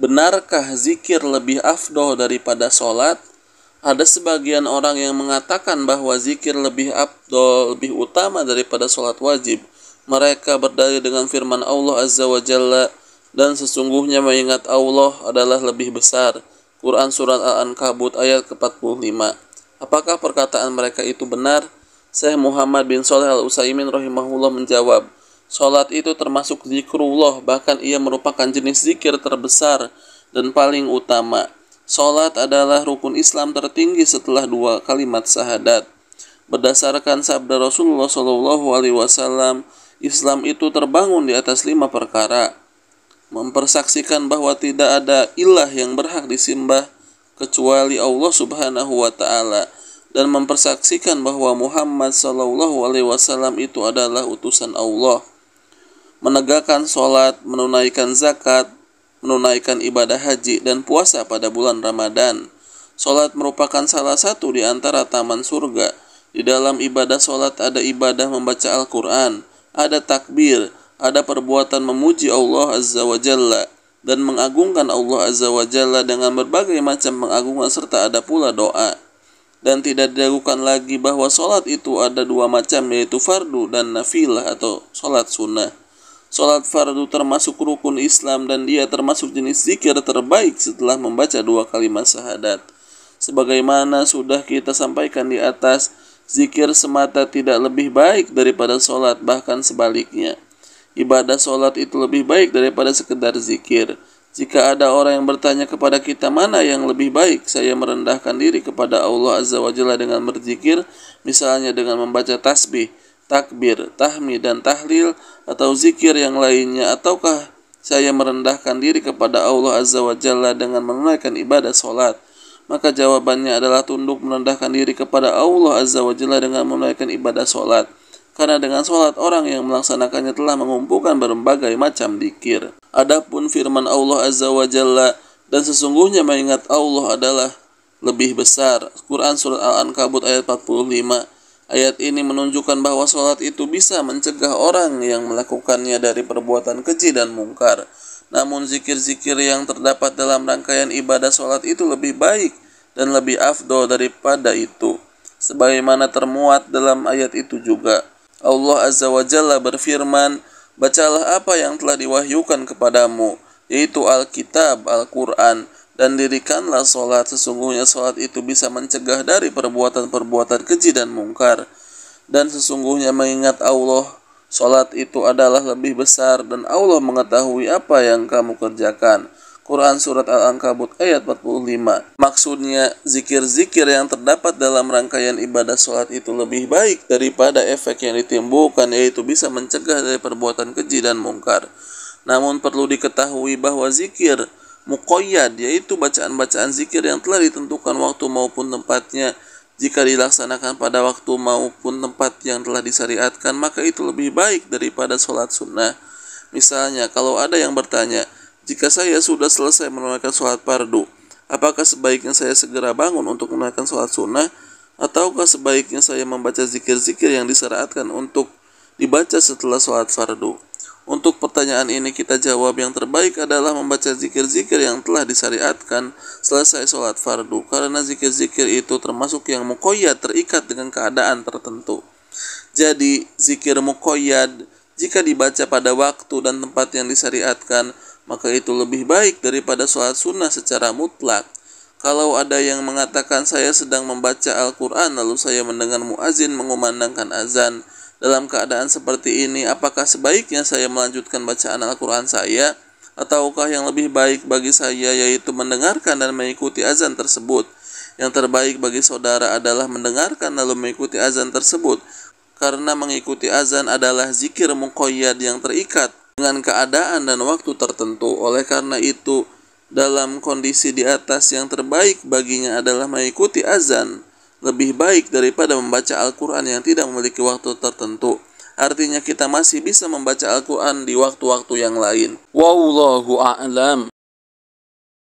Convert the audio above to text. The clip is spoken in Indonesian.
benarkah zikir lebih afdol daripada sholat? Ada sebagian orang yang mengatakan bahwa zikir lebih afdol, lebih utama daripada sholat wajib. Mereka berdalil dengan firman Allah Azza wa Jalla, dan sesungguhnya mengingat Allah adalah lebih besar. Quran Surat Al-Ankabut ayat ke-45. Apakah perkataan mereka itu benar? Syekh Muhammad bin Shalih Al-Utsaimin rahimahullah menjawab, sholat itu termasuk zikrullah, bahkan ia merupakan jenis zikir terbesar dan paling utama. Sholat adalah rukun Islam tertinggi setelah 2 kalimat syahadat. Berdasarkan sabda Rasulullah SAW, Islam itu terbangun di atas 5 perkara. Mempersaksikan bahwa tidak ada ilah yang berhak disembah kecuali Allah Subhanahu wa Ta'ala, dan mempersaksikan bahwa Muhammad SAW itu adalah utusan Allah. Menegakkan sholat, menunaikan zakat, menunaikan ibadah haji dan puasa pada bulan Ramadan. Sholat merupakan salah satu di antara taman surga. Di dalam ibadah sholat ada ibadah membaca Al-Quran, ada takbir, ada perbuatan memuji Allah Azza wa Jalla dan mengagungkan Allah Azza wa Jalla dengan berbagai macam pengagungan, serta ada pula doa. Dan tidak diragukan lagi bahwa sholat itu ada 2 macam, yaitu fardu dan nafilah atau sholat sunnah. Sholat fardu termasuk rukun Islam dan dia termasuk jenis zikir terbaik setelah membaca 2 kalimat syahadat. Sebagaimana sudah kita sampaikan di atas, zikir semata tidak lebih baik daripada sholat, bahkan sebaliknya. Ibadah sholat itu lebih baik daripada sekedar zikir. Jika ada orang yang bertanya kepada kita mana yang lebih baik, saya merendahkan diri kepada Allah Azza wa Jalla dengan berzikir, misalnya dengan membaca tasbih, takbir, tahmid dan tahlil, atau zikir yang lainnya, ataukah saya merendahkan diri kepada Allah Azza wa Jalla dengan menunaikan ibadah sholat? Maka jawabannya adalah tunduk merendahkan diri kepada Allah Azza wa Jalla dengan menunaikan ibadah sholat. Karena dengan sholat orang yang melaksanakannya telah mengumpulkan berbagai macam zikir. Adapun firman Allah Azza wa Jalla, dan sesungguhnya mengingat Allah adalah lebih besar. Quran Surat Al-Ankabut ayat 45. Ayat ini menunjukkan bahwa sholat itu bisa mencegah orang yang melakukannya dari perbuatan keji dan mungkar. Namun zikir-zikir yang terdapat dalam rangkaian ibadah sholat itu lebih baik dan lebih afdol daripada itu. Sebagaimana termuat dalam ayat itu juga. Allah Azza wa Jalla berfirman, bacalah apa yang telah diwahyukan kepadamu, yaitu Alkitab, Al-Quran, dan dirikanlah sholat. Sesungguhnya sholat itu bisa mencegah dari perbuatan-perbuatan keji dan mungkar. Dan sesungguhnya mengingat Allah, sholat itu adalah lebih besar dan Allah mengetahui apa yang kamu kerjakan. Quran Surat Al-Ankabut ayat 45. Maksudnya, zikir-zikir yang terdapat dalam rangkaian ibadah sholat itu lebih baik daripada efek yang ditimbulkan, yaitu bisa mencegah dari perbuatan keji dan mungkar. Namun perlu diketahui bahwa zikir muqayyad, yaitu bacaan-bacaan zikir yang telah ditentukan waktu maupun tempatnya, jika dilaksanakan pada waktu maupun tempat yang telah disyariatkan, maka itu lebih baik daripada sholat sunnah. Misalnya, kalau ada yang bertanya, jika saya sudah selesai menunaikan sholat fardu, apakah sebaiknya saya segera bangun untuk menunaikan sholat sunnah, ataukah sebaiknya saya membaca zikir-zikir yang disyariatkan untuk dibaca setelah sholat fardu? Untuk pertanyaan ini kita jawab yang terbaik adalah membaca zikir-zikir yang telah disyariatkan selesai sholat fardu, karena zikir-zikir itu termasuk yang muqayyad, terikat dengan keadaan tertentu. Jadi zikir muqayyad jika dibaca pada waktu dan tempat yang disyariatkan, maka itu lebih baik daripada sholat sunnah secara mutlak. Kalau ada yang mengatakan saya sedang membaca Al-Quran lalu saya mendengar muazin mengumandangkan azan, dalam keadaan seperti ini apakah sebaiknya saya melanjutkan bacaan Al-Quran saya, ataukah yang lebih baik bagi saya yaitu mendengarkan dan mengikuti azan tersebut? Yang terbaik bagi saudara adalah mendengarkan lalu mengikuti azan tersebut, karena mengikuti azan adalah zikir muqayyad yang terikat dengan keadaan dan waktu tertentu. Oleh karena itu, dalam kondisi di atas yang terbaik baginya adalah mengikuti azan, lebih baik daripada membaca Al-Quran yang tidak memiliki waktu tertentu. Artinya kita masih bisa membaca Al-Quran di waktu-waktu yang lain. Wallahu a'lam.